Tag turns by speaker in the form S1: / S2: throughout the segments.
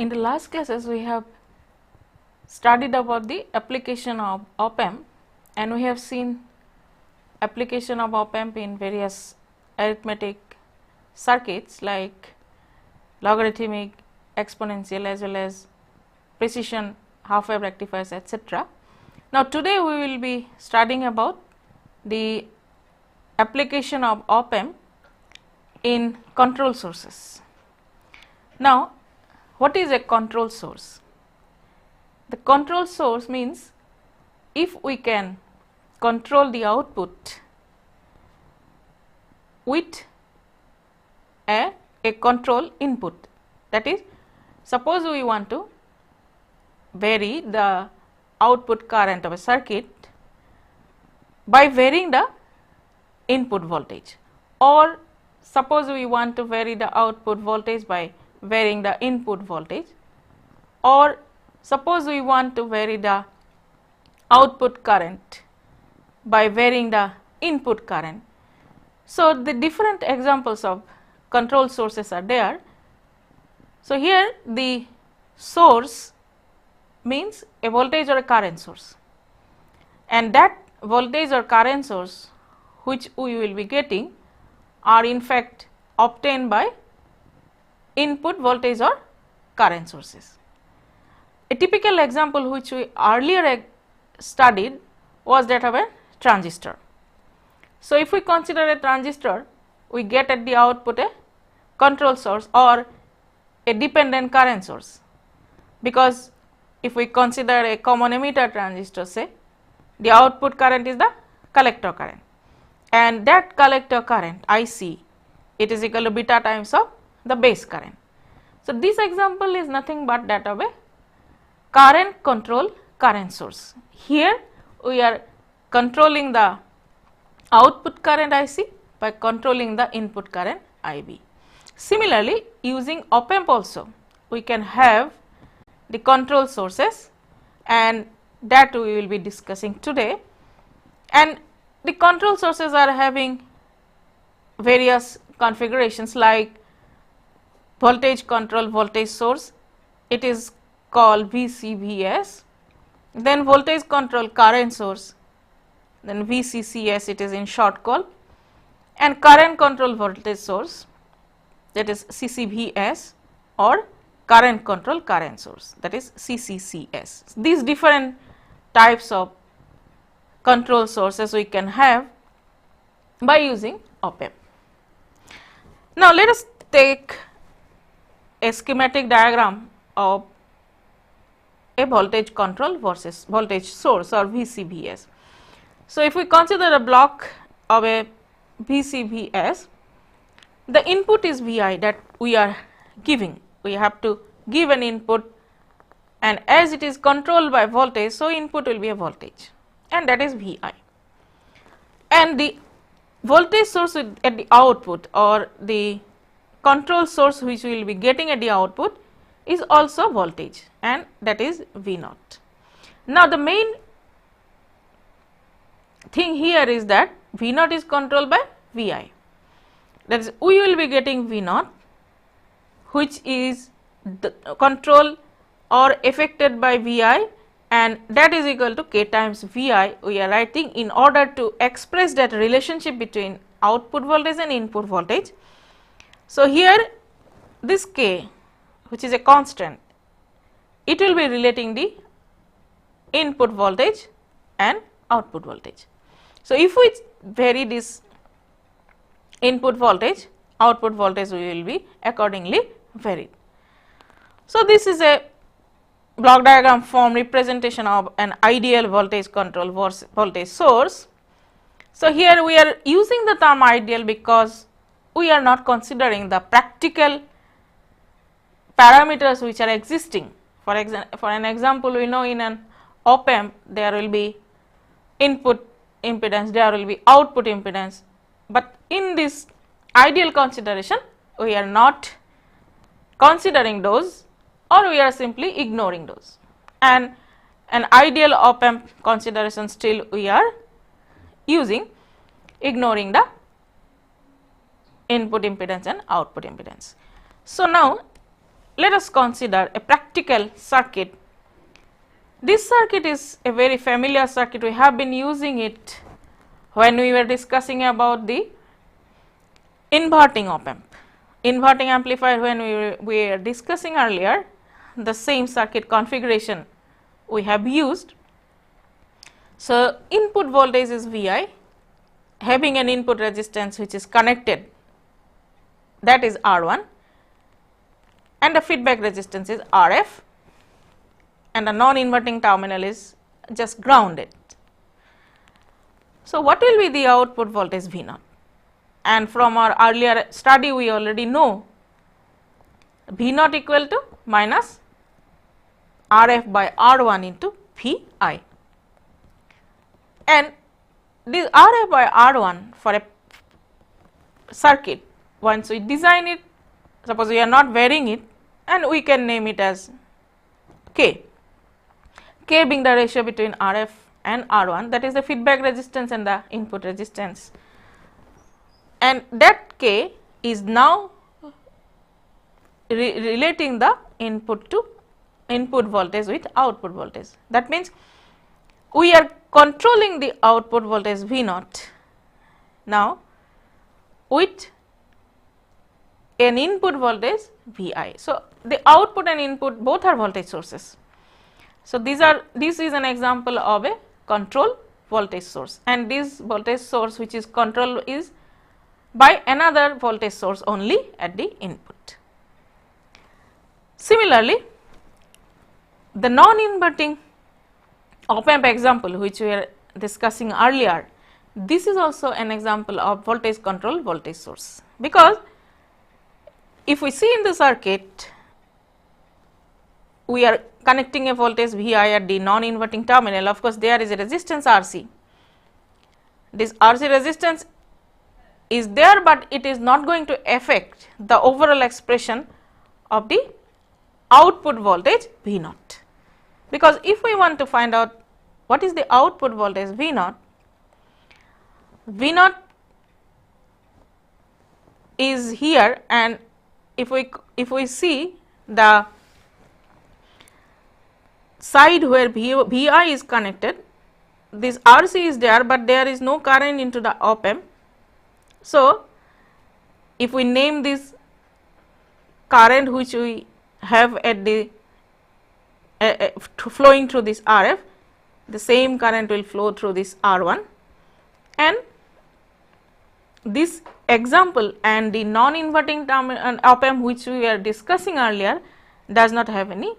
S1: In the last classes we have studied about the application of op-amp, and we have seen application of op-amp in various arithmetic circuits like logarithmic, exponential as well as precision half wave rectifiers, etc. Now today we will be studying about the application of op-amp in control sources. Now what is a control source? The control source means if we can control the output with a control input, that is, suppose we want to vary the output current of a circuit by varying the input voltage, or suppose we want to vary the output voltage by varying the input voltage, or suppose we want to vary the output current by varying the input current. So the different examples of control sources are there. So here the source means a voltage or a current source, and that voltage or current source which we will be getting are in fact obtained by input voltage or current sources. A typical example which we earlier studied was that of a transistor. So if we consider a transistor, we get at the output a control source or a dependent current source, because if we consider a common emitter transistor, say, the output current is the collector current, and that collector current IC, it is equal to beta times of the base current. So this example is nothing but that of a current control current source. Here we are controlling the output current IC by controlling the input current IB. Similarly, using op-amp also we can have the control sources, and that we will be discussing today. And the control sources are having various configurations like voltage control voltage source, it is called VCVS, then voltage control current source, then VCCS, it is in short call, and current control voltage source, that is CCVS, or current control current source, that is CCCS. These different types of control sources we can have by using op-amp. Now let us take a schematic diagram of a voltage control versus voltage source or VCVS. So if we consider a block of a VCVS, the input is Vi that we are giving. We have to give an input, and as it is controlled by voltage, so input will be a voltage, and that is Vi. And the voltage source at the output, or the control source which we will be getting at the output, is also voltage, and that is V naught. Now the main thing here is that V naught is controlled by Vi, that is, we will be getting V naught which is the control or affected by Vi, and that is equal to K times Vi. We are writing in order to express that relationship between output voltage and input voltage. So here this K, which is a constant, it will be relating the input voltage and output voltage. So if we vary this input voltage, output voltage we will be accordingly varied. So this is a block diagram form representation of an ideal voltage control voltage source. So here we are using the term ideal because we are not considering the practical parameters which are existing. For an example, we know in an op-amp there will be input impedance, there will be output impedance, but in this ideal consideration we are not considering those, or we are simply ignoring those, and an ideal op-amp consideration still we are using, ignoring the input impedance and output impedance. So now let us consider a practical circuit. This circuit is a very familiar circuit, we have been using it when we were discussing about the inverting op amp. Inverting amplifier, when we were discussing earlier, the same circuit configuration we have used. So, input voltage is Vi, having an input resistance which is connected, that is R1, and the feedback resistance is Rf, and the non-inverting terminal is just grounded. So, what will be the output voltage V naught? And from our earlier study we already know V naught equal to minus Rf by R1 into Vi, and this Rf by R1 for a circuit, once we design it, suppose we are not varying it, and we can name it as K, K being the ratio between Rf and R1, that is the feedback resistance and the input resistance, and that K is now relating the input to input voltage with output voltage. That means, we are controlling the output voltage V naught now with an input voltage Vi. So, the output and input both are voltage sources. So, this is an example of a control voltage source, and this voltage source which is controlled is by another voltage source only at the input. Similarly, the non-inverting op amp example which we were discussing earlier, this is also an example of voltage control voltage source, because if we see in the circuit, we are connecting a voltage Vi at the non-inverting terminal. Of course, there is a resistance Rc. This Rc resistance is there, but it is not going to affect the overall expression of the output voltage V naught, because if we want to find out what is the output voltage V naught, V naught is here, and if we see the side where Vi is connected, this Rc is there, but there is no current into the op amp. So, if we name this current which we have at the flowing through this Rf, the same current will flow through this R1, and this example and the non-inverting terminal op amp which we were discussing earlier does not have any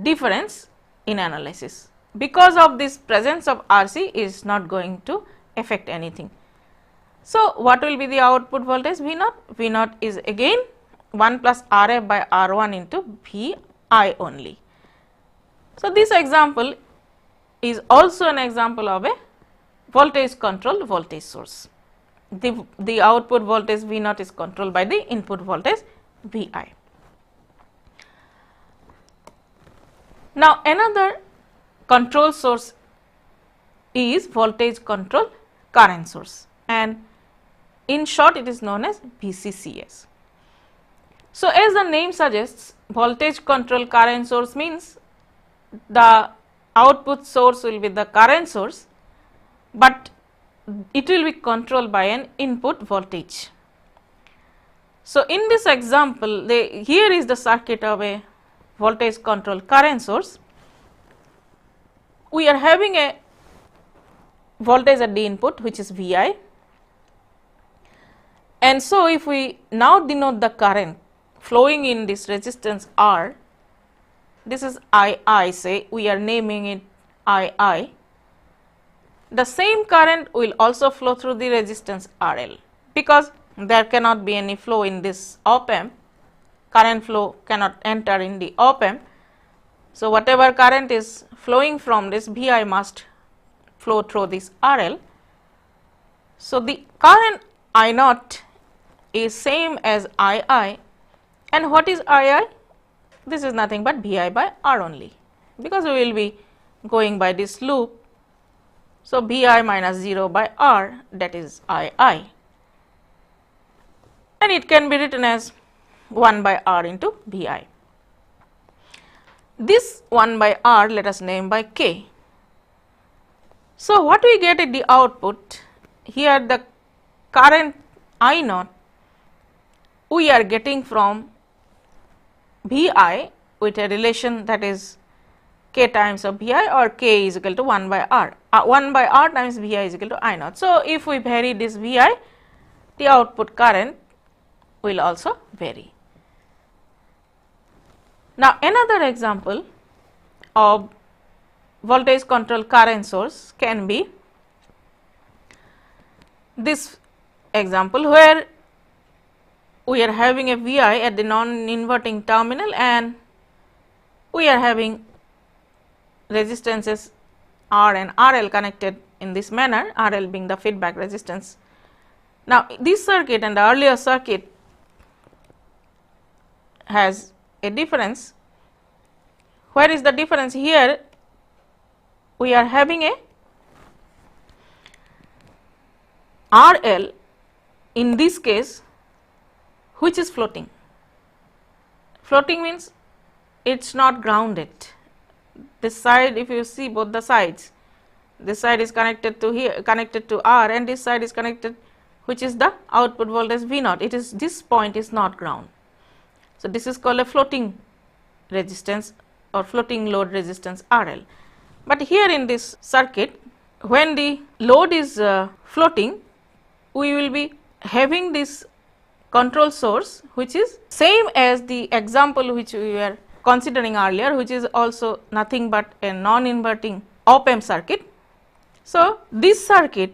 S1: difference in analysis, because of this presence of Rc is not going to affect anything. So, what will be the output voltage V naught? V naught is again 1 plus Rf by R1 into Vi only. So, this example is also an example of a voltage controlled voltage source. The output voltage V naught is controlled by the input voltage Vi. Now, another control source is voltage control current source, and in short it is known as VCCS. So, as the name suggests, voltage control current source means the output source will be the current source, but it will be controlled by an input voltage. So, in this example, here is the circuit of a voltage control current source. We are having a voltage at the input which is Vi, and so if we now denote the current flowing in this resistance R, this is II, say we are naming it II. The same current will also flow through the resistance RL, because there cannot be any flow in this op amp, current flow cannot enter in the op amp. So, whatever current is flowing from this Vi must flow through this RL. So, the current I naught is same as II, and what is II? This is nothing but Vi by R only, because we will be going by this loop. So, Vi minus 0 by R, that is II, and it can be written as 1 by R into Vi. this 1 by R let us name by K. So, what we get at the output here, the current I naught we are getting from V I with a relation that is K times of V I, or K is equal to 1 by R, 1 by R times V I is equal to I naught. So, if we vary this V I, the output current will also vary. Now, another example of voltage control current source can be this example, where we are having a V I at the non-inverting terminal and we are having resistances R and RL connected in this manner, RL being the feedback resistance. Now, this circuit and the earlier circuit has a difference. Where is the difference? Here we are having a RL in this case which is floating. Floating means it is not grounded. This side, if you see both the sides, this side is connected to here, connected to R, and this side is connected, which is the output voltage V naught. It is, this point is not ground. So, this is called a floating resistance or floating load resistance RL. But here in this circuit, when the load is floating, we will be having this control source which is same as the example which we were considering earlier, which is also nothing but a non-inverting op-amp circuit. So, this circuit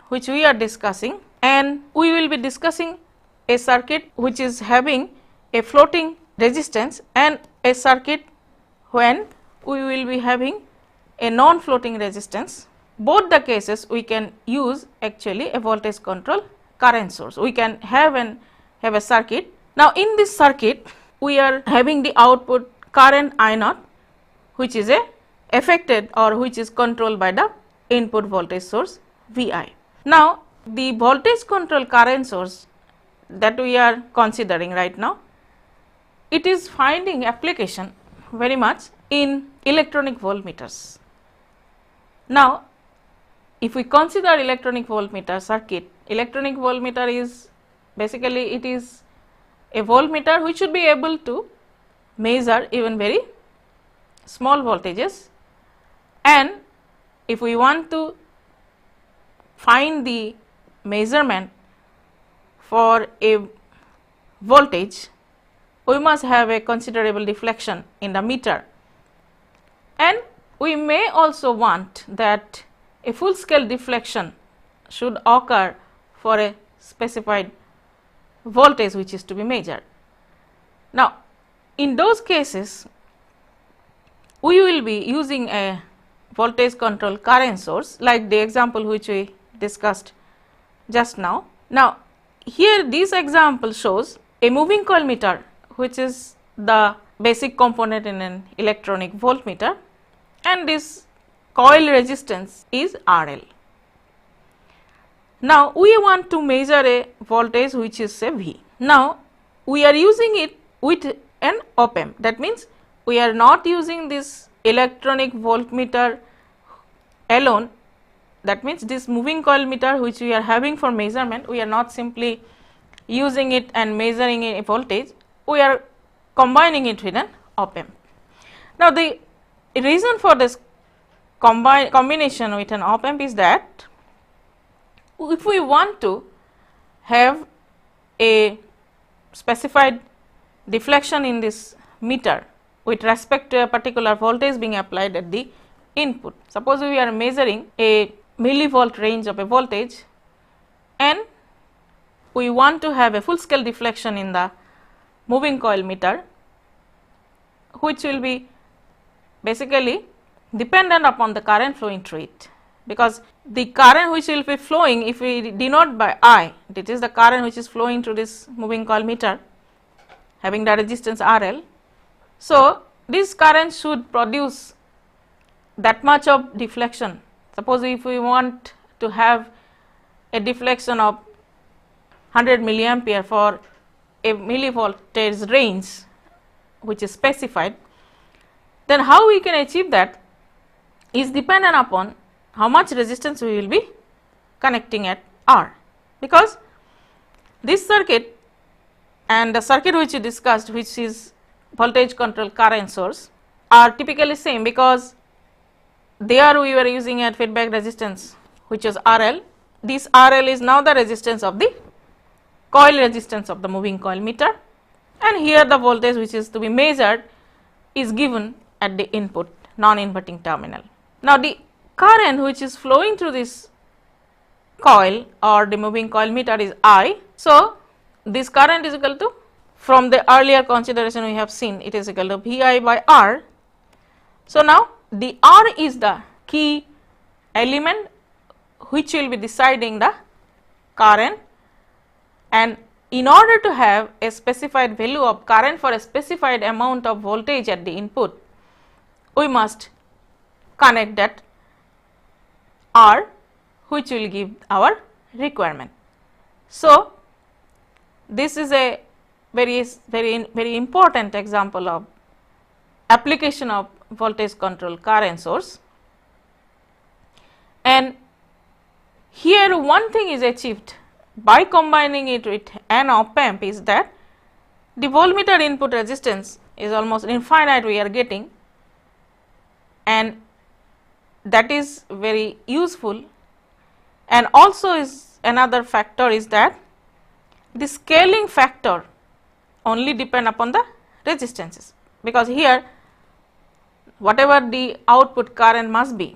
S1: which we are discussing, and we will be discussing a circuit which is having a floating resistance and a circuit when we will be having a non-floating resistance. Both the cases we can use actually a voltage control current source. We can have a circuit. Now, in this circuit we are having the output current I naught, which is a affected or which is controlled by the input voltage source V I. Now, the voltage control current source that we are considering right now, it is finding application very much in electronic voltmeters. Now, if we consider electronic voltmeter circuit, electronic voltmeter is basically, it is a voltmeter which should be able to measure even very small voltages, and if we want to find the measurement for a voltage, we must have a considerable deflection in the meter, and we may also want that a full scale deflection should occur for a specified voltage which is to be measured. Now, in those cases we will be using a voltage control current source like the example which we discussed just now. Now, here this example shows a moving coil meter, which is the basic component in an electronic voltmeter, and this coil resistance is RL. Now, we want to measure a voltage which is say V. Now, we are using it with an op-amp. That means, we are not using this electronic voltmeter alone. That means, this moving coil meter which we are having for measurement, we are not simply using it and measuring a voltage, we are combining it with an op-amp. Now, the reason for this combination with an op-amp is that if we want to have a specified deflection in this meter with respect to a particular voltage being applied at the input. Suppose we are measuring a millivolt range of a voltage and we want to have a full scale deflection in the moving coil meter, which will be basically dependent upon the current flowing through it, because the current which will be flowing, if we denote by I, that is the current which is flowing through this moving coil meter having the resistance RL. So, this current should produce that much of deflection. Suppose if we want to have a deflection of 100 milliampere for a millivoltage range which is specified, then how we can achieve that is dependent upon how much resistance we will be connecting at R, because this circuit and the circuit which we discussed, which is voltage control current source, are typically same, because there we were using a feedback resistance which was RL. This RL is now the resistance of the coil resistance of the moving coil meter, and here the voltage which is to be measured is given at the input non-inverting terminal. Now, the current which is flowing through this coil or the moving coil meter is I. So, this current is equal to, from the earlier consideration we have seen, it is equal to VI by R. So, now the R is the key element which will be deciding the current, and in order to have a specified value of current for a specified amount of voltage at the input, we must connect that R which will give our requirement. So, this is a very important example of application of voltage control current source, and here one thing is achieved by combining it with an op amp is that the voltmeter input resistance is almost infinite we are getting, and that is very useful. And also is another factor is that the scaling factor only depend upon the resistances, because here whatever the output current must be,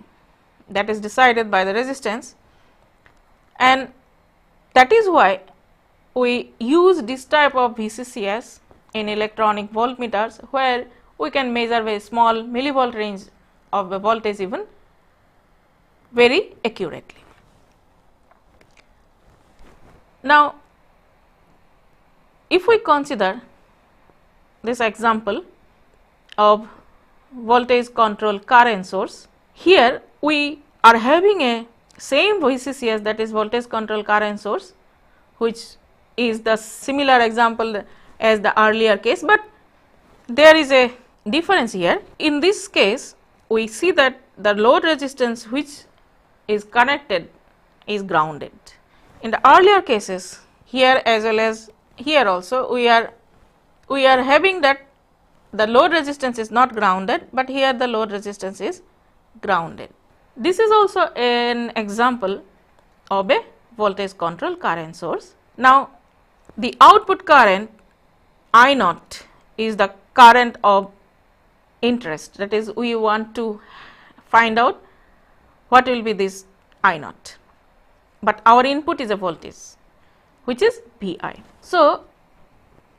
S1: that is decided by the resistance, and that is why we use this type of VCCS in electronic voltmeters, where we can measure very small millivolt range of the voltage even very accurately. Now, if we consider this example of voltage control current source, here we are having a same VCCS, that is voltage control current source, which is the similar example as the earlier case, but there is a difference here. In this case, we see that the load resistance which is connected is grounded. In the earlier cases, here as well as here also, we are having that the load resistance is not grounded, but here the load resistance is grounded. This is also an example of a voltage control current source. Now, the output current I naught is the current of interest, that is we want to find out what will be this I naught, but our input is a voltage which is Vi. So,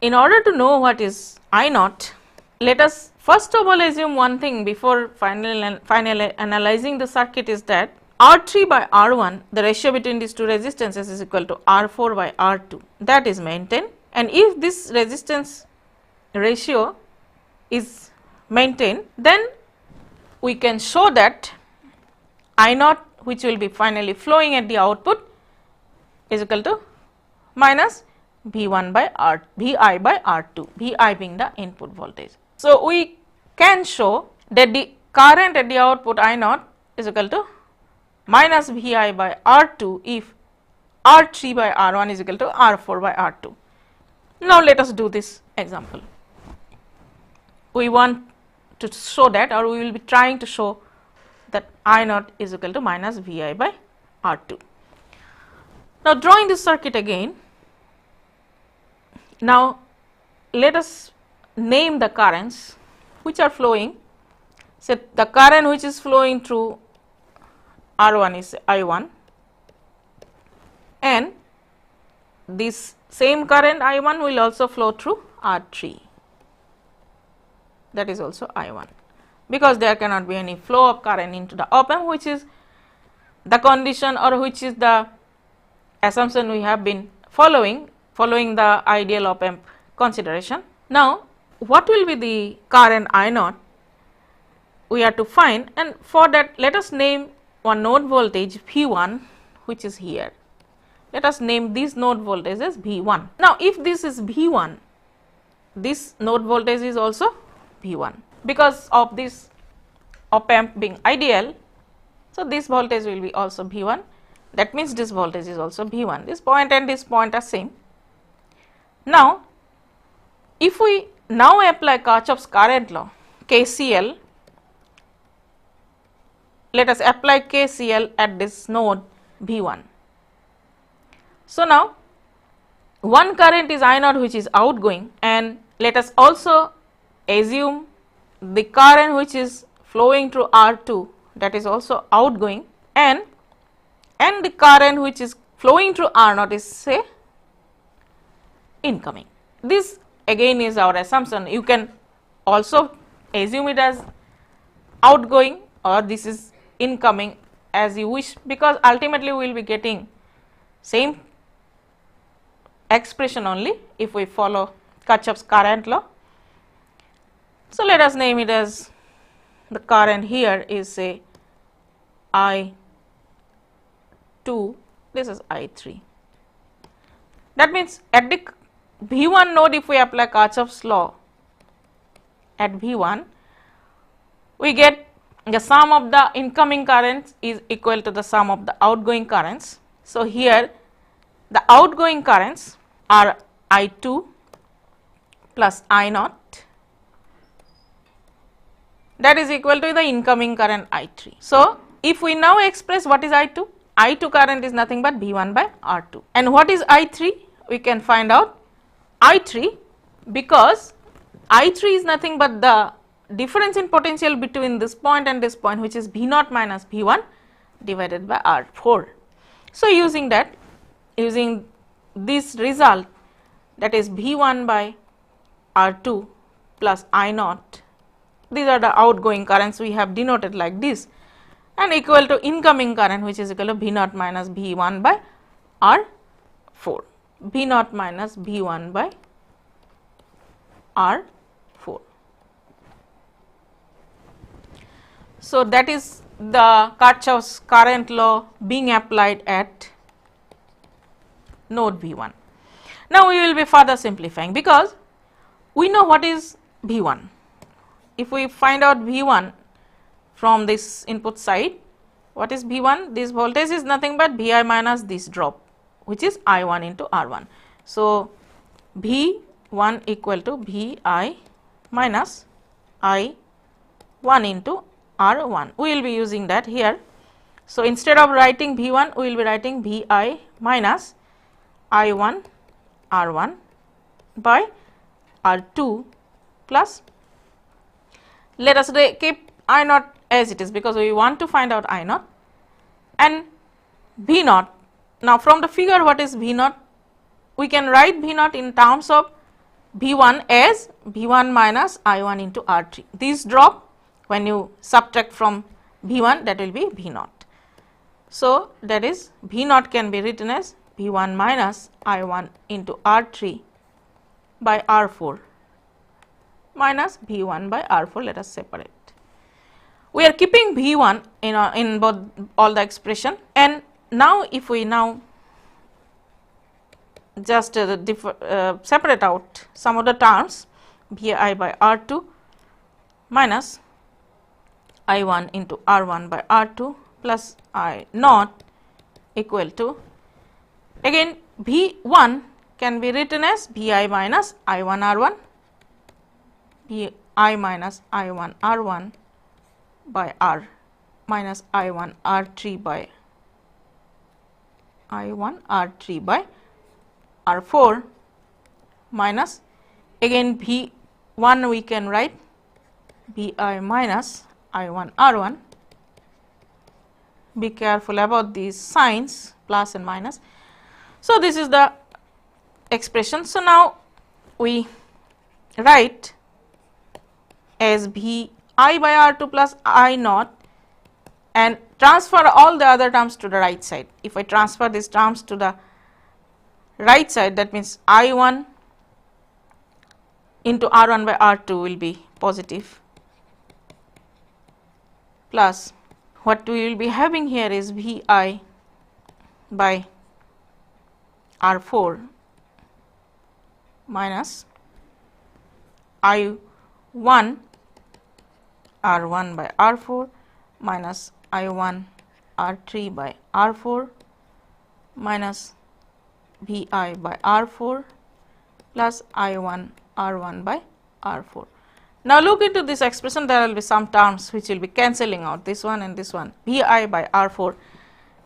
S1: in order to know what is I naught, let us first of all assume one thing before finally analyzing the circuit, is that R3 by R1, the ratio between these two resistances is equal to R4 by R2, that is maintained, and if this resistance ratio is maintained, then we can show that I naught which will be finally flowing at the output is equal to minus V1 by R, Vi by R2, Vi being the input voltage. So, we can show that the current at the output I naught is equal to minus Vi by R2 if R3 by R1 is equal to R4 by R2. Now, let us do this example. We want to show that, or we will be trying to show that I naught is equal to minus Vi by R2. Now, drawing this circuit again, now let us name the currents which are flowing. So, the current which is flowing through R1 is I1, and this same current I1 will also flow through R3, that is also I1, because there cannot be any flow of current into the op amp, which is the condition or which is the assumption we have been following the ideal op amp consideration. Now, what will be the current I naught we are to find, and for that let us name one node voltage V1 which is here. Let us name this node voltage as V1. Now, if this is V1, this node voltage is also V1. because of this op amp being ideal. So, this voltage will be also V1, that means this voltage is also V1, this point and this point are same. Now, if we now apply Kirchhoff's current law KCL, let us apply KCL at this node V1. So, now one current is I naught which is outgoing, and let us also assume the current which is flowing through R2, that is also outgoing, and the current which is flowing through R naught is say incoming. This again is our assumption. You can also assume it as outgoing or this is incoming as you wish, because ultimately we will be getting same expression only if we follow Kirchhoff's current law. So, let us name it as the current here is say I2, this is I3. That means at the V1 node, if we apply Kirchhoff's law at V1, we get the sum of the incoming currents is equal to the sum of the outgoing currents. So, here the outgoing currents are I2 plus I naught, that is equal to the incoming current I3. So, if we now express what is I2, I2 current is nothing but V1 by R2, and what is I3? We can find out I3, because I3 is nothing but the difference in potential between this point and this point, which is V0 minus V1 divided by R4. So, using that, using this result, that is V1 by R2 plus I naught, these are the outgoing currents we have denoted like this, and equal to incoming current which is equal to V0 minus V1 by R4, V0 minus V1 by R4. So, that is the Kirchhoff's current law being applied at node V1. Now, we will be further simplifying, because we know what is V1. If we find out V1 from this input side, what is V1? This voltage is nothing but Vi minus this drop, which is I1 into R1. So, V1 equal to Vi minus I1 into R1. We will be using that here. So, instead of writing V1, we will be writing Vi minus I1 R1 by R2 plus, let us keep I naught as it is, because we want to find out I naught, and V naught. Now, from the figure, what is V naught? We can write V naught in terms of V1 as V1 minus I1 into R3. This drop, when you subtract from V1, that will be V naught. So, that is V naught can be written as V1 minus I1 into R3 by R4 minus V1 by R4. Let us separate. We are keeping V1 in both all the expression, and now if we now just separate out some of the terms, Vi by R2 minus I1 into R1 by R2 plus I naught equal to, again V1 can be written as Vi minus I1 R1, Vi minus I1 R1 by R minus I1 R3 by I1 R3 by R4 minus, again V1 we can write Vi minus I1 R1. Be careful about these signs, plus and minus. So, this is the expression. So, now we write as Vi by R2 plus I naught and transfer all the other terms to the right side. If I transfer these terms to the right side, that means I1 into R1 by R2 will be positive, plus what we will be having here is Vi by R4 minus I1 R1 by R4 minus I1 R3 by R4 minus Vi by R4 plus I1 R1 by R4. Now, look into this expression, there will be some terms which will be cancelling out, this one and this one, Vi by R4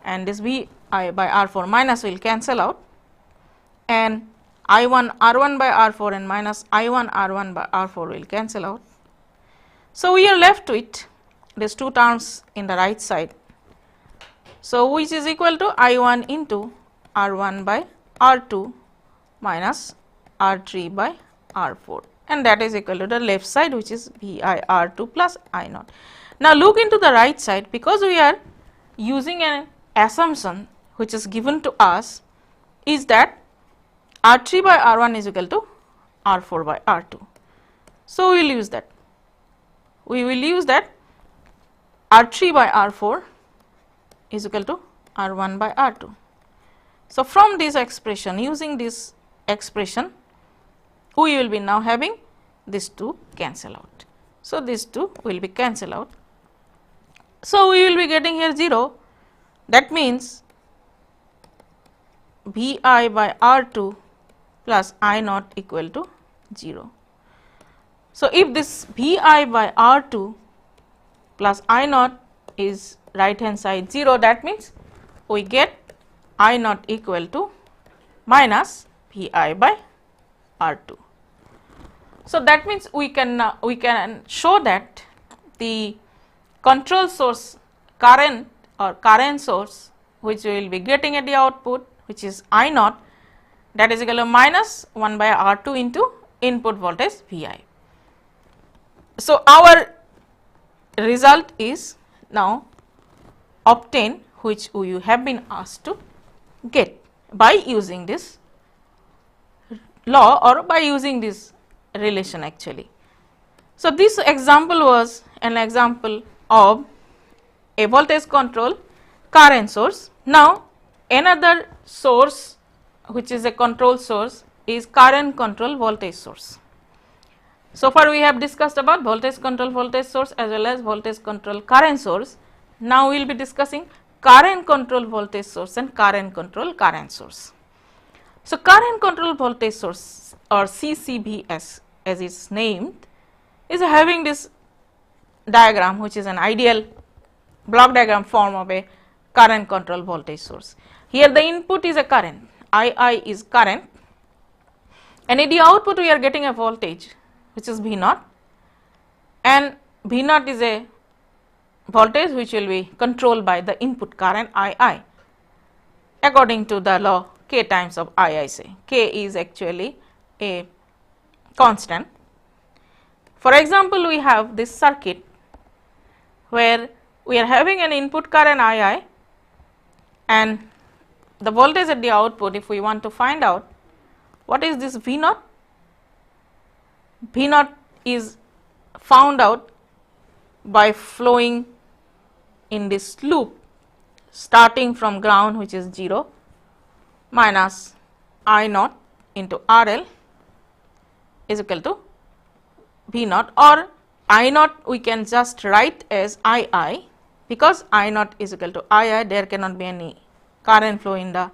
S1: and this Vi by R4 minus will cancel out, and I1 R1 by R4 and minus I1 R1 by R4 will cancel out. So, we are left with these two terms in the right side. So, which is equal to I1 into R1 by R2 minus R3 by R4, and that is equal to the left side, which is Vi R2 plus I naught. Now, look into the right side, because we are using an assumption which is given to us is that R3 by R1 is equal to R4 by R2. So, we will use that. We will use that R3 by R4 is equal to R1 by R2. So, from this expression, using this expression, we will be now having these two cancel out. So, these two will be cancel out. So, we will be getting here 0, that means Vi by R2 plus I naught equal to 0. So, if this Vi by R2 plus I naught is right hand side 0, that means we get I naught equal to minus Vi by R2. So, that means we can show that the control source current or current source which we will be getting at the output, which is I naught, that is equal to minus 1 by R2 into input voltage Vi. So, our result is now obtained, which we have been asked to get by using this law or by using this relation actually. So, this example was an example of a voltage control current source. Now, another source which is a control source is current control voltage source. So far we have discussed about voltage control voltage source as well as voltage control current source. Now, we will be discussing current control voltage source and current control current source. So, current control voltage source or CCVS as it is named is having this diagram, which is an ideal block diagram form of a current control voltage source. Here the input is a current, II is current, and in the output we are getting a voltage which is V naught, and V naught is a voltage which will be controlled by the input current II according to the law K times of I say. K is actually a constant. For example, we have this circuit where we are having an input current II and the voltage at the output. If we want to find out what is this V naught, V naught is found out by flowing in this loop starting from ground, which is 0, minus I naught into RL is equal to V naught, or I naught we can just write as II, because I naught is equal to II, there cannot be any current flow in the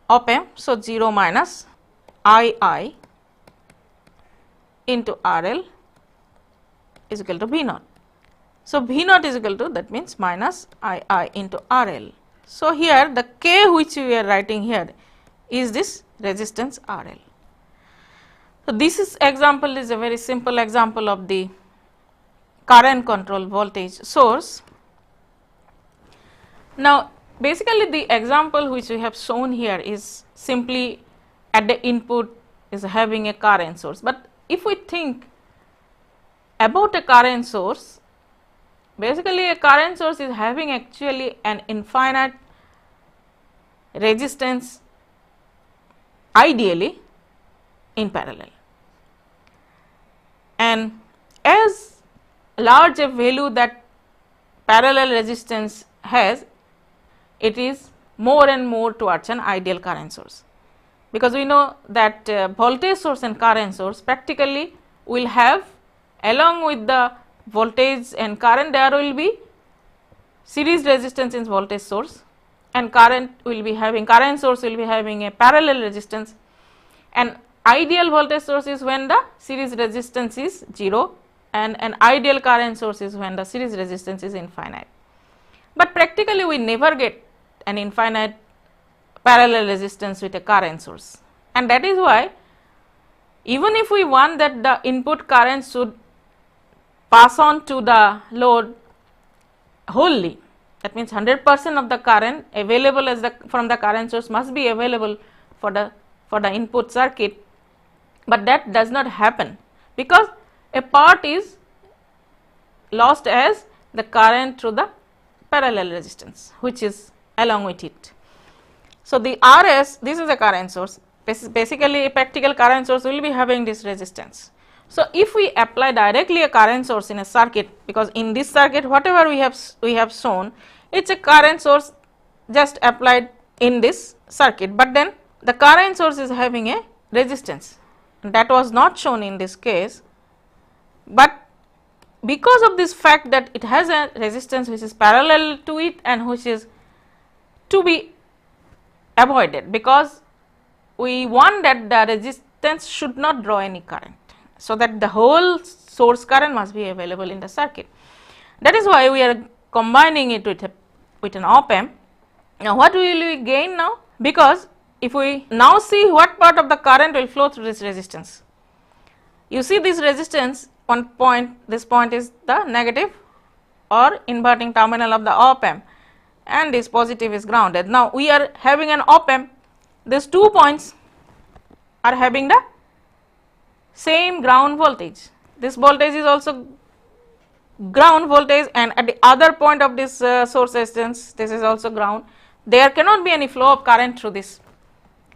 S1: op amp. So, 0 minus II into RL is equal to V naught. So, V naught is equal to, that means minus II into RL. So, here the K which we are writing here is this resistance RL. So, this example is a very simple example of the current control voltage source. Now, basically the example which we have shown here is simply at the input is having a current source, but if we think about a current source, basically a current source is having actually an infinite resistance ideally in parallel, and as large a value that parallel resistance has, it is more and more towards an ideal current source, because we know that voltage source and current source practically will have, along with the voltage and current, there will be series resistance in voltage source, and current source will be having a parallel resistance, and ideal voltage source is when the series resistance is 0, and an ideal current source is when the series resistance is infinite. But practically we never get an infinite parallel resistance with a current source, and that is why even if we want that the input current should pass on to the load wholly, that means 100% of the current available as from the current source must be available for the input circuit, but that does not happen because a part is lost as the current through the parallel resistance which is along with it. So, the RS, this is a current source, basically a practical current source will be having this resistance. So, if we apply directly a current source in a circuit, because in this circuit whatever we have shown, it is a current source just applied in this circuit, but then the current source is having a resistance, that was not shown in this case, but because of this fact that it has a resistance which is parallel to it and which is to be avoided, because we want that the resistance should not draw any current, so that the whole source current must be available in the circuit. That is why we are combining it with an op amp. Now, what will we gain now? Because if we now see what part of the current will flow through this resistance, you see this resistance, one point, this point is the negative or inverting terminal of the op amp, and this positive is grounded. Now, we are having an op amp, these 2 points are having the same ground voltage, this voltage is also ground voltage, and at the other point of this source resistance, this is also ground. There cannot be any flow of current through this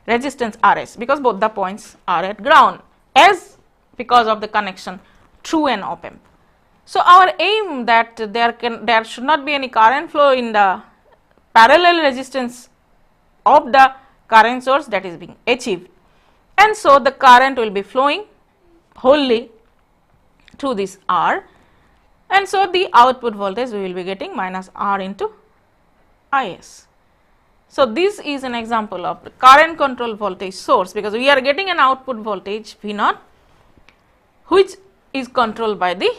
S1: resistance RS, because both the points are at ground as because of the connection through an op amp. So, our aim that there should not be any current flow in the parallel resistance of the current source, that is being achieved, and so the current will be flowing wholly through this R, and so the output voltage we will be getting minus R into Is. So, this is an example of the current control voltage source, because we are getting an output voltage V naught which is controlled by the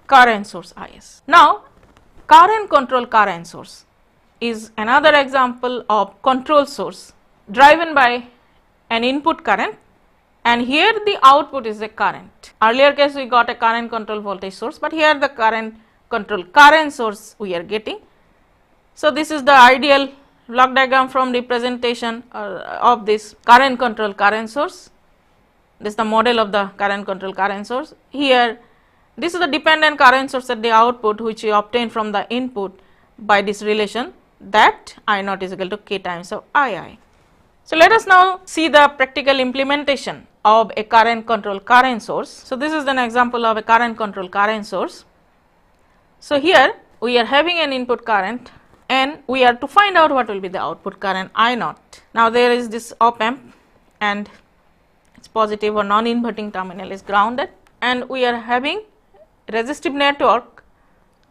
S1: current source Is. Now, current control current source is another example of control source driven by an input current, and here the output is a current. Earlier case we got a current control voltage source, but here the current control current source we are getting. So, this is the ideal block diagram from representation of this current control current source. This is the model of the current control current source. Here this is the dependent current source at the output which we obtain from the input by this relation that I naught is equal to k times of II. So, let us now see the practical implementation of a current control current source. So, this is an example of a current control current source. So, here we are having an input current and we are to find out what will be the output current I naught. Now, there is this op amp and its positive or non-inverting terminal is grounded, and we are having resistive network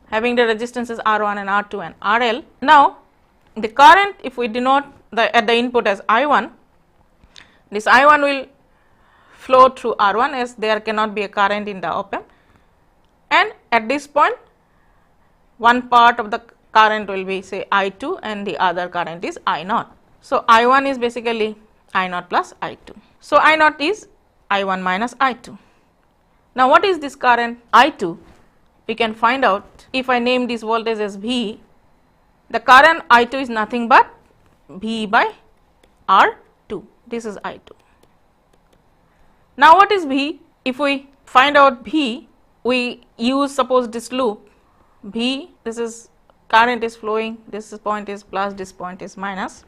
S1: having the resistances R1 and R2 and RL. Now, the current, if we denote at the input as I1, this I1 will flow through R1 as there cannot be a current in the op amp, and at this point one part of the current will be say I2 and the other current is I naught. So, I1 is basically I naught plus I2. So, I naught is I1 minus I2. Now, what is this current I2? We can find out if I name this voltage as V, the current I2 is nothing but V by R2, this is I2. Now, what is V? If we find out V, we use suppose this loop V, this is current is flowing, this point is plus, this point is minus.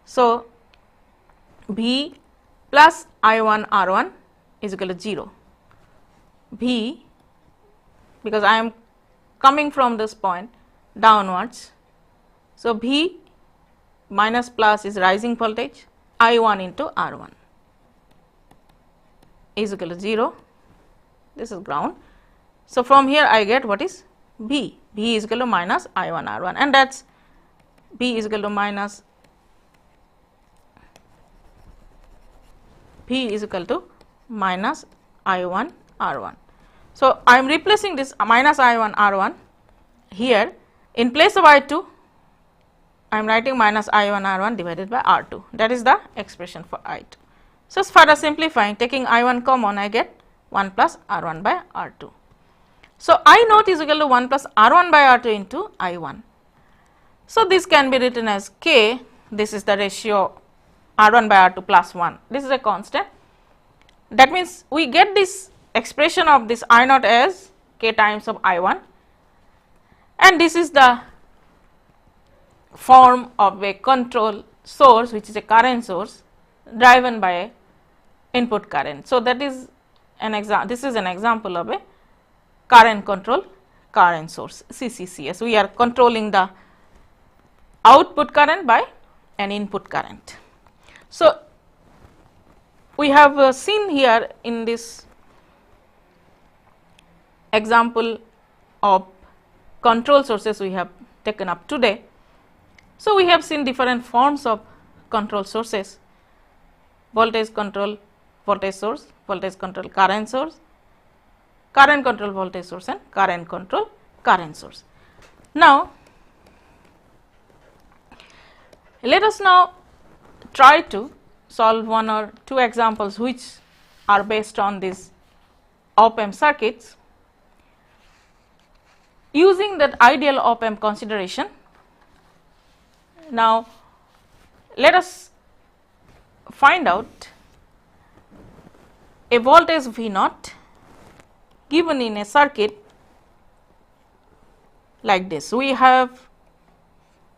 S1: So, V plus I1 R1 is equal to 0. V, because I am coming from this point downwards. So, V minus plus is rising voltage, I1 into R1 is equal to 0, this is ground, So, from here I get what is B, B is equal to minus I1 R1, and that is B is equal to minus P is equal to minus I1 R1. So, I am replacing this minus I1 R1 here. In place of I2, I am writing minus I1 R1 divided by R2, that is the expression for I2. So, further simplifying, taking I1 common, I get 1 plus R1 by R2. So, I naught is equal to 1 plus R1 by R2 into I1. So, this can be written as K, this is the ratio R1 by R2 plus 1, this is a constant. That means, we get this expression of this I naught as K times of I1, and this is the form of a control source, which is a current source driven by a input current. So, that is an example, this is an example of a current control current source, CCCS. We are controlling the output current by an input current. So, we have seen here in this example of control sources we have taken up today. So, we have seen different forms of control sources: voltage control voltage source, voltage control current source, current control voltage source, and current control current source. Now, let us now try to solve one or two examples which are based on these op-amp circuits using that ideal op-amp consideration. Now, let us find out a voltage V naught given in a circuit like this. We have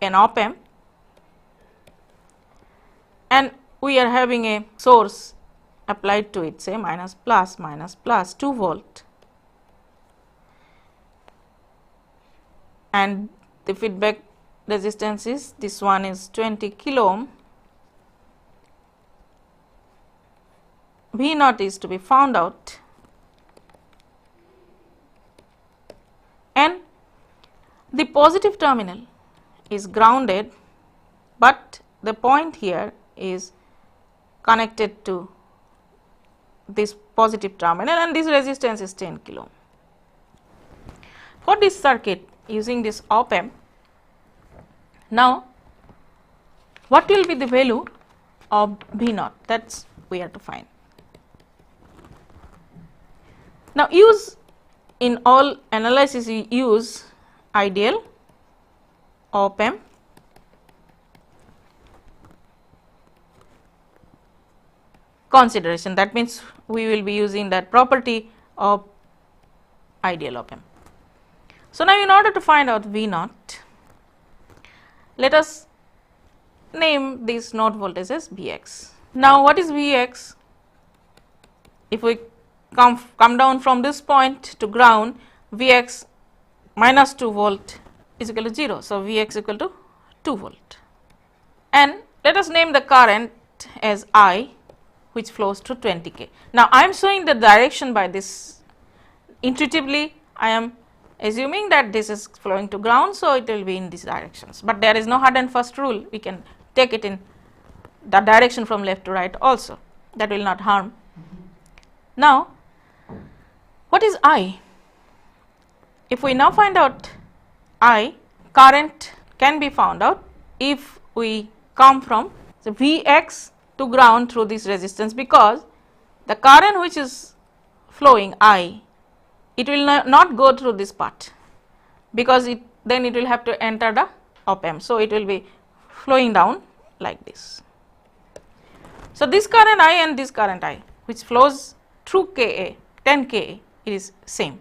S1: an op-amp and we are having a source applied to it, say minus plus 2 volt, and the feedback resistance is, this one is 20 kilo ohm. V naught is to be found out, and the positive terminal is grounded, but the point here is connected to this positive terminal, and this resistance is 10 kilo ohm. For this circuit using this op-amp, now what will be the value of V naught, that is we have to find. Now, use in all analysis we use ideal op-amp consideration, that means we will be using that property of ideal op-amp. So, now in order to find out V naught, let us name this node voltage as Vx. Now, what is Vx? If we come down from this point to ground, Vx minus 2 volt is equal to 0. So, Vx equal to 2 volt, and let us name the current as I, which flows through 20 K. Now, I am showing the direction by this. Intuitively, I am assuming that this is flowing to ground, so it will be in these directions, but there is no hard and fast rule. We can take it in the direction from left to right also, that will not harm. Now, what is I? If we now find out I, current can be found out if we come from the Vx to ground through this resistance, because the current which is flowing I, it will not go through this part, because then it will have to enter the op-amp. So, it will be flowing down like this. So, this current I and this current I which flows through Ka, 10 Ka, it is same.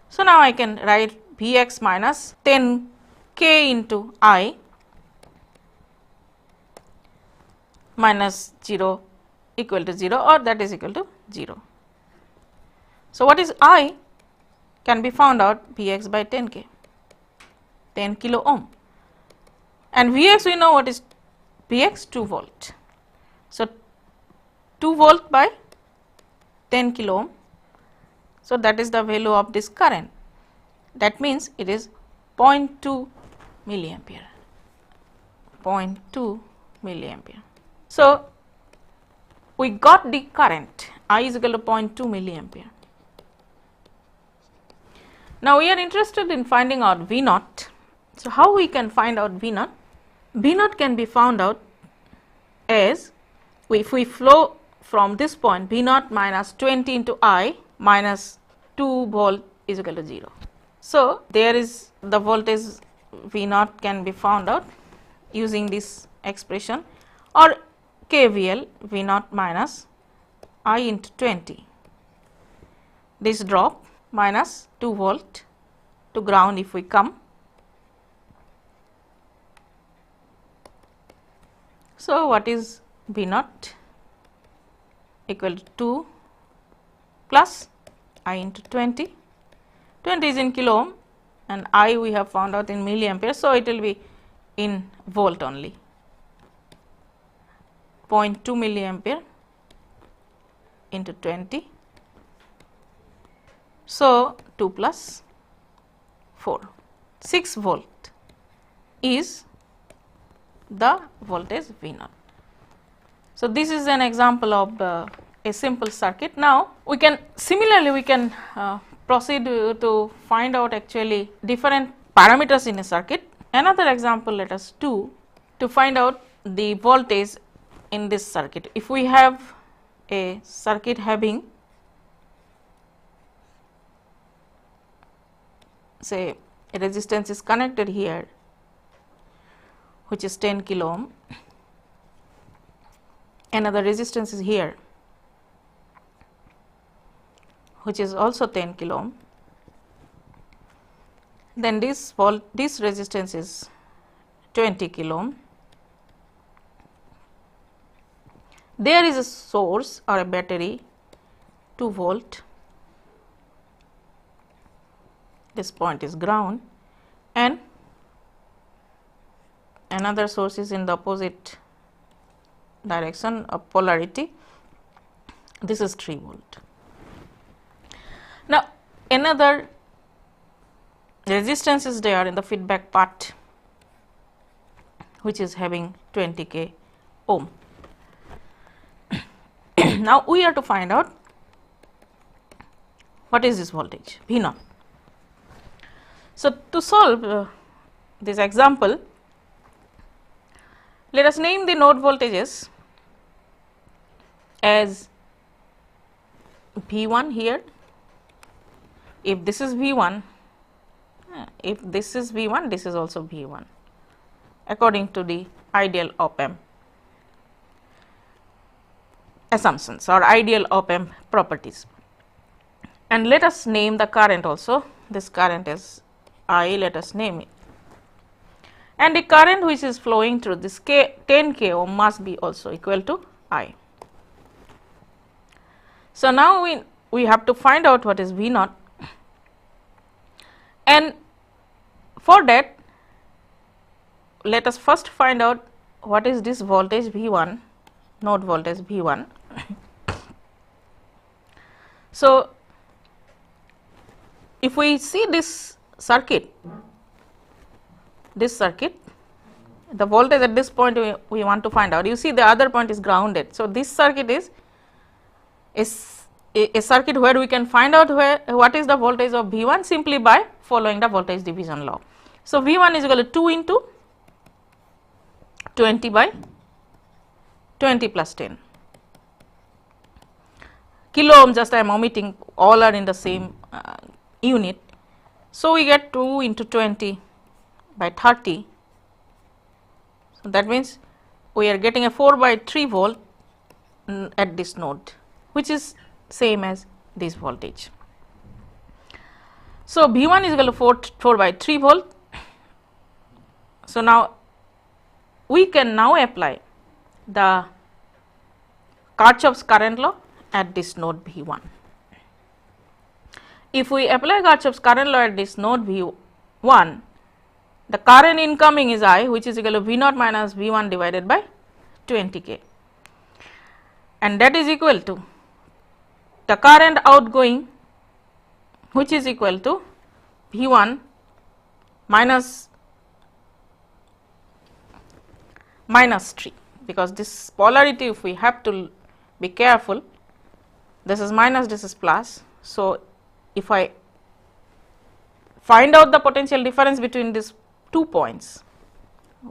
S1: So, now I can write Vx minus 10 K into I minus 0 equal to 0, or that is equal to 0. So, what is I can be found out Vx by 10 K, 10 kilo ohm, and Vx we know what is Vx, 2 volt. So, 2 volt by 10 kilo ohm. So, that is the value of this current, that means it is 0.2 milliampere, 0.2 milliampere. So, we got the current I is equal to 0.2 milliampere. Now, we are interested in finding out V naught. So, how we can find out V naught? V naught can be found out as if we flow from this point V naught minus 20 into I minus 2 volt is equal to 0. So, there is the voltage V naught can be found out using this expression, or KVL V naught minus I into 20, this drop minus 2 volt to ground if we come. So, what is V naught? Equal to 2 plus I into 20, 20 is in kilo ohm and I we have found out in milliampere. So, it will be in volt only, 0.2 milliampere into 20. So, 2 plus 4, 6 volt is the voltage V naught. So, this is an example of a simple circuit. Now, we can similarly we can proceed to find out actually different parameters in a circuit. Another example let us do to find out the voltage in this circuit. If we have a circuit having, say, a resistance is connected here which is 10 kilo ohm, another resistance is here which is also 10 kilo ohm, then this resistance is 20 kilo ohm. There is a source or a battery 2 volt, this point is ground, and another source is in the opposite direction of polarity, this is 3 volt. Now, another resistance is there in the feedback part which is having 20k ohm. Now, we are to find out what is this voltage V naught. So, to solve this example, let us name the node voltages as V1 here. If this is V1, if this is V1, this is also V1 according to the ideal op amp assumptions or ideal op amp properties. And let us name the current also, this current is I, let us name it, and the current which is flowing through this 10k ohm must be also equal to I. So, now we have to find out what is V naught, and for that let us first find out what is this voltage V1, node voltage V1. So, if we see this circuit, the voltage at this point we want to find out. You see the other point is grounded. So, this circuit is a circuit where we can find out what is the voltage of V1 simply by following the voltage division law. So, V1 is equal to 2 into 20 by 20 plus 10 kilo ohm, just I am omitting, all are in the same unit. So, we get 2 into 20 by 30. So, that means we are getting a 4 by 3 volt at this node, which is same as this voltage. So, V1 is equal to 4 by 3 volt. So, now we can now apply the Kirchhoff's current law at this node V1. If we apply Kirchhoff's current law at this node V1, the current incoming is I, which is equal to V naught minus V1 divided by 20k, and that is equal to the current outgoing which is equal to V1 minus 3, because this polarity, if we have to be careful, this is minus, this is plus. So, if I find out the potential difference between these 2 points,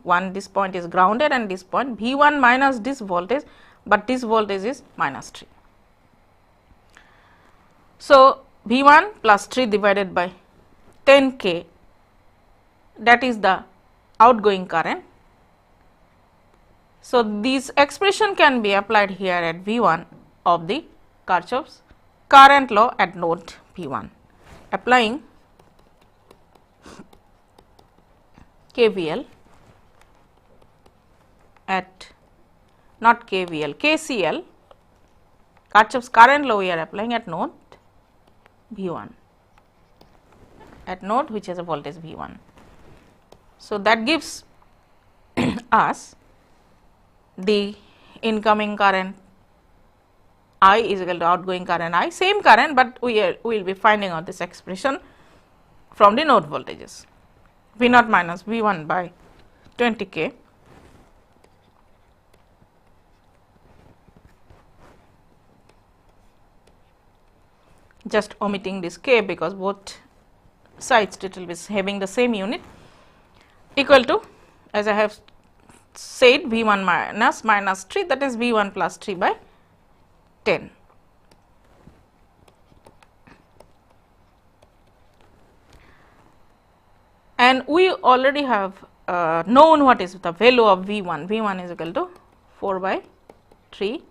S1: one, this point is grounded and this point, V1 minus this voltage, but this voltage is minus 3. So, V1 plus 3 divided by 10K, that is the outgoing current. So, this expression can be applied here at V1 of the Kirchhoff's current law at node V1. Applying KVL at, not KVL, KCL, Kirchhoff's current law we are applying at node V1, at node which has a voltage V1. So, that gives us the incoming current I is equal to outgoing current I, same current, but we will be finding out this expression from the node voltages, V0 minus V1 by 20K just omitting this K because both sides it will be having the same unit, equal to, as I have said, V1 minus 3, that is V1 plus 3 by 10. And we already have known what is the value of V1. V1 is equal to 4 by 3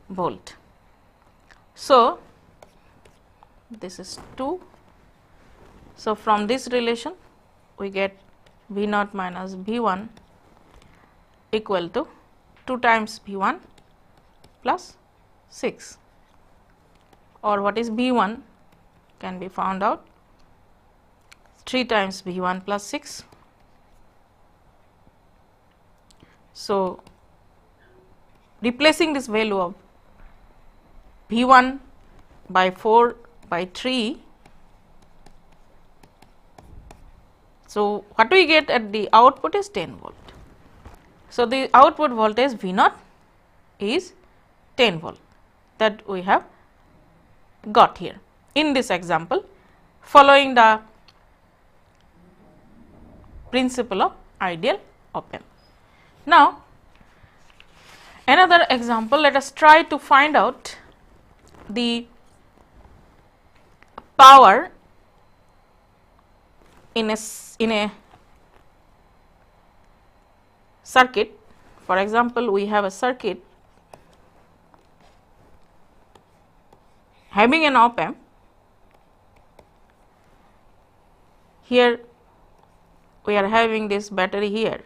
S1: volt. So, this is 2. So, from this relation we get V0 minus V1 equal to 2 times V1 plus 6, or what is V1 can be found out 3 times V1 plus 6. So, replacing this value of V1 by 4 by 3. So, what we get at the output is 10 volt. So, the output voltage V0 is 10 volt, that we have got here in this example, following the principle of ideal op amp. Now, another example, let us try to find out the power in a circuit. For example, we have a circuit having an op amp. Here we are having this battery here,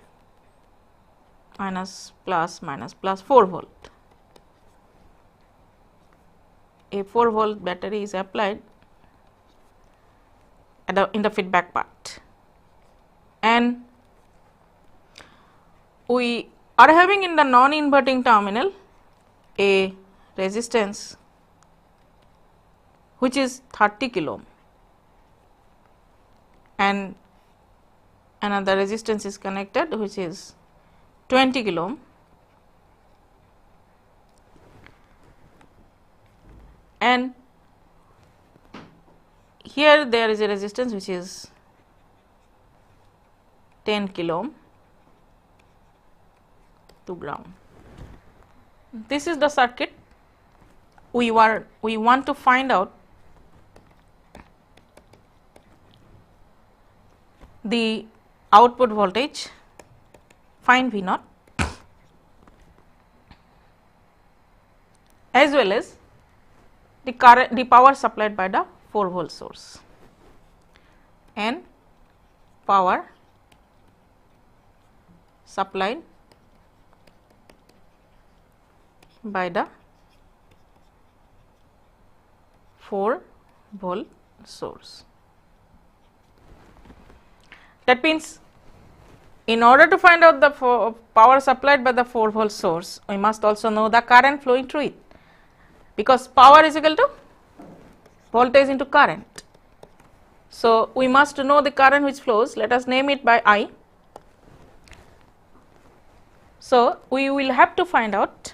S1: minus plus 4 volt. A 4 volt battery is applied at in the feedback part, and we are having in the non-inverting terminal a resistance which is 30 kilo ohm, and another resistance is connected which is 20 kilo ohm, and here there is a resistance which is 10 kilo ohm to ground. This is the circuit. We want to find out the output voltage, find V0 as well as the current, the power supplied by the 4 volt source, and power supplied by the 4 volt source. That means, in order to find out the power supplied by the 4 volt source, we must also know the current flowing through it, because power is equal to voltage into current. So, we must know the current which flows, let us name it by I. So, we will have to find out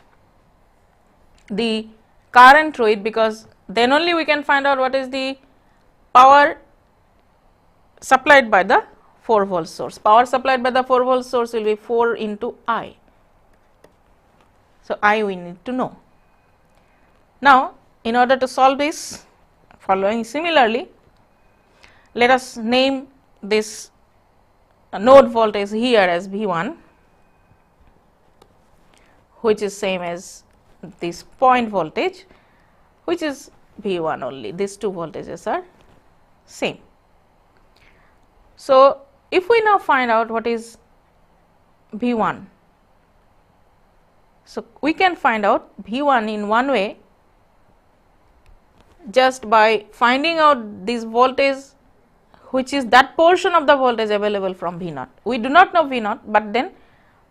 S1: the current through it, because then only we can find out what is the power supplied by the 4 volt source. Power supplied by the 4 volt source will be 4 into I. So, I we need to know. Now, in order to solve this, following similarly, let us name this node voltage here as V1, which is same as this point voltage, which is V1 only. These two voltages are same. So, if we now find out what is V1, so we can find out V1 in one way just by finding out this voltage, which is that portion of the voltage available from V0. We do not know V0, but then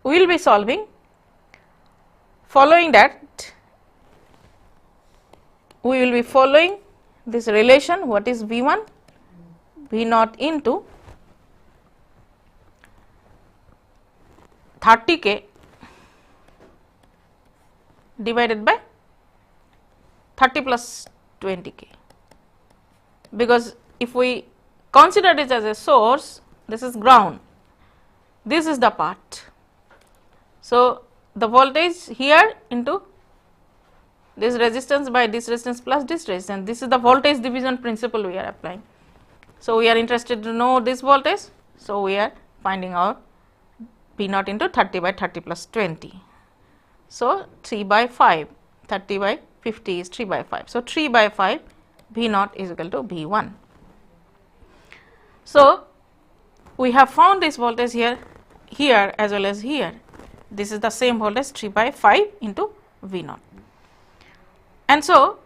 S1: we will be solving. Following that, we will be following this relation, what is V1, V0 into 30K divided by 30 plus 20K, because if we consider this as a source, this is ground, this is the part. So, the voltage here into this resistance by this resistance plus this resistance, this is the voltage division principle we are applying. So, we are interested to know this voltage. So, we are finding out V0 into 30 by 30 plus 20. So, 3 by 5, 30 by 50 is 3 by 5. So, 3 by 5 V0 is equal to V1. So, we have found this voltage here as well as here. This is the same voltage 3 by 5 into V0. And so,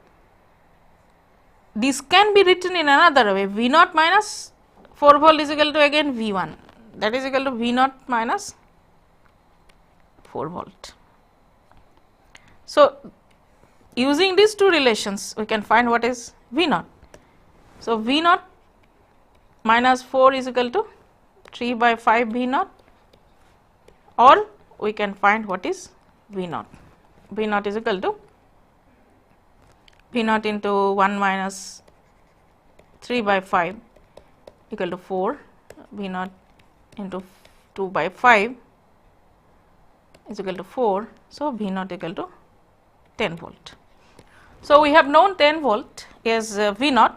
S1: this can be written in another way, V0 minus 4 volt is equal to again V1, that is equal to V0 minus 4 volt. So, using these two relations we can find what is V0. So, V0 minus 4 is equal to 3 by 5 V0, or we can find what is V0. V0 is equal to V0 into 1 minus 3 by 5 equal to 4, V0 into 2 by 5 is equal to 4. So, V0 equal to 10 volt. So, we have known 10 volt is V0.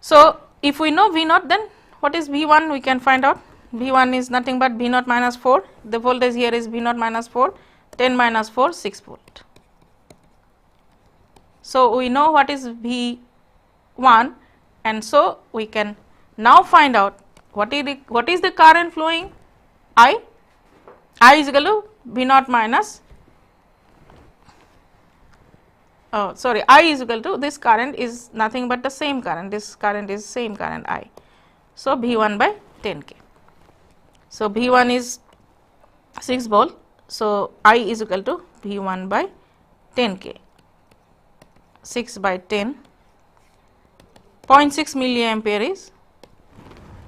S1: So, if we know V0, then what is V1 we can find out. V1 is nothing but V0 minus 4, the voltage here is V0 minus 4, 10 minus 4, 6 volt. So, we know what is V1, and so we can now find out what is the current flowing I is equal to V0 minus I is equal to, this current is nothing but the same current, this current is same current I. So, V1 by 10K. So, V1 is 6 volt. So, I is equal to V1 by 10K, 6 by 10, 0.6 milliampere is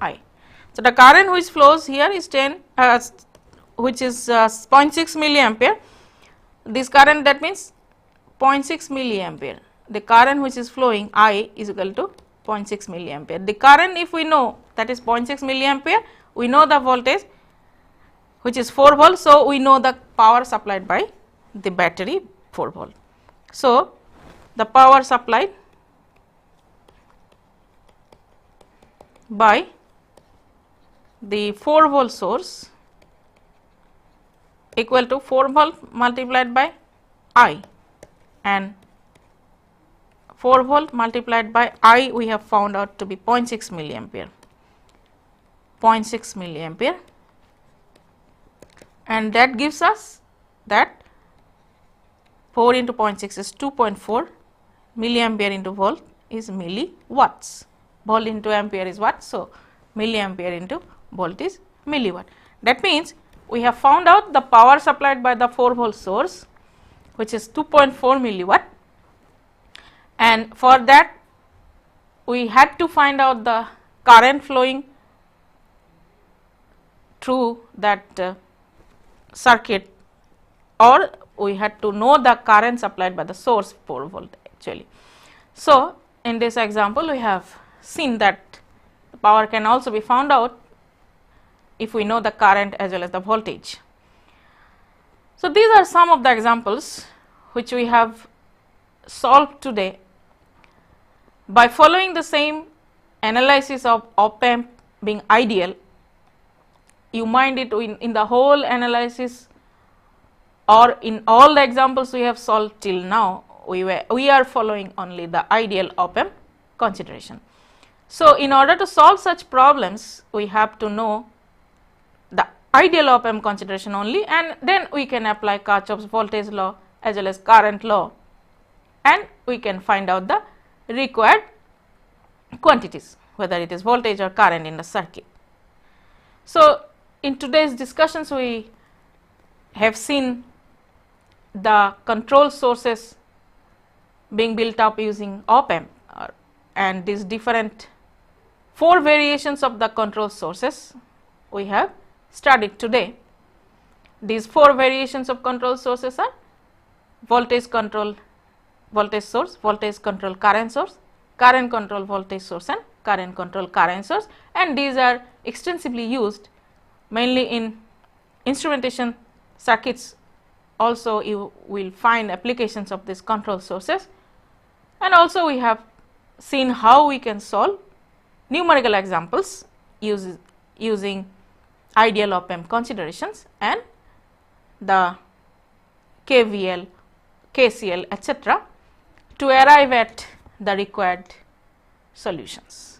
S1: I. So, the current which flows here is 10 which is 0.6 milliampere. This current, that means 0.6 milliampere, the current which is flowing I is equal to 0.6 milliampere. The current, if we know, that is 0.6 milliampere, we know the voltage which is 4 volt. So, we know the power supplied by the battery 4 volt. So, the power supplied by the 4 volt source equal to 4 volt multiplied by I, and 4 volt multiplied by I we have found out to be 0.6 milliampere, 0.6 milliampere, and that gives us that 4 into 0.6 is 2.4, milliampere into volt is milliwatts, volt into ampere is watt. So, milliampere into volt is milliwatt. That means, we have found out the power supplied by the 4 volt source, which is 2.4 milliwatt, and for that we had to find out the current flowing through that circuit, or we had to know the current supplied by the source 4 volt actually. So, in this example we have seen that the power can also be found out if we know the current as well as the voltage. So, these are some of the examples which we have solved today. By following the same analysis of op amp being ideal, you mind it in the whole analysis or in all the examples we have solved till now, we are following only the ideal op amp consideration. So, in order to solve such problems, we have to know the ideal op amp consideration only, and then we can apply Kirchhoff's voltage law as well as current law, and we can find out the required quantities, whether it is voltage or current in the circuit. So, in today's discussions we have seen the control sources being built up using op amp, and these different 4 variations of the control sources we have studied today. These 4 variations of control sources are voltage control voltage source, voltage control current source, current control voltage source, and current control current source, and these are extensively used mainly in instrumentation circuits. Also you will find applications of these control sources, and also we have seen how we can solve numerical examples using ideal op amp considerations and the KVL, KCL, etc., to arrive at the required solutions.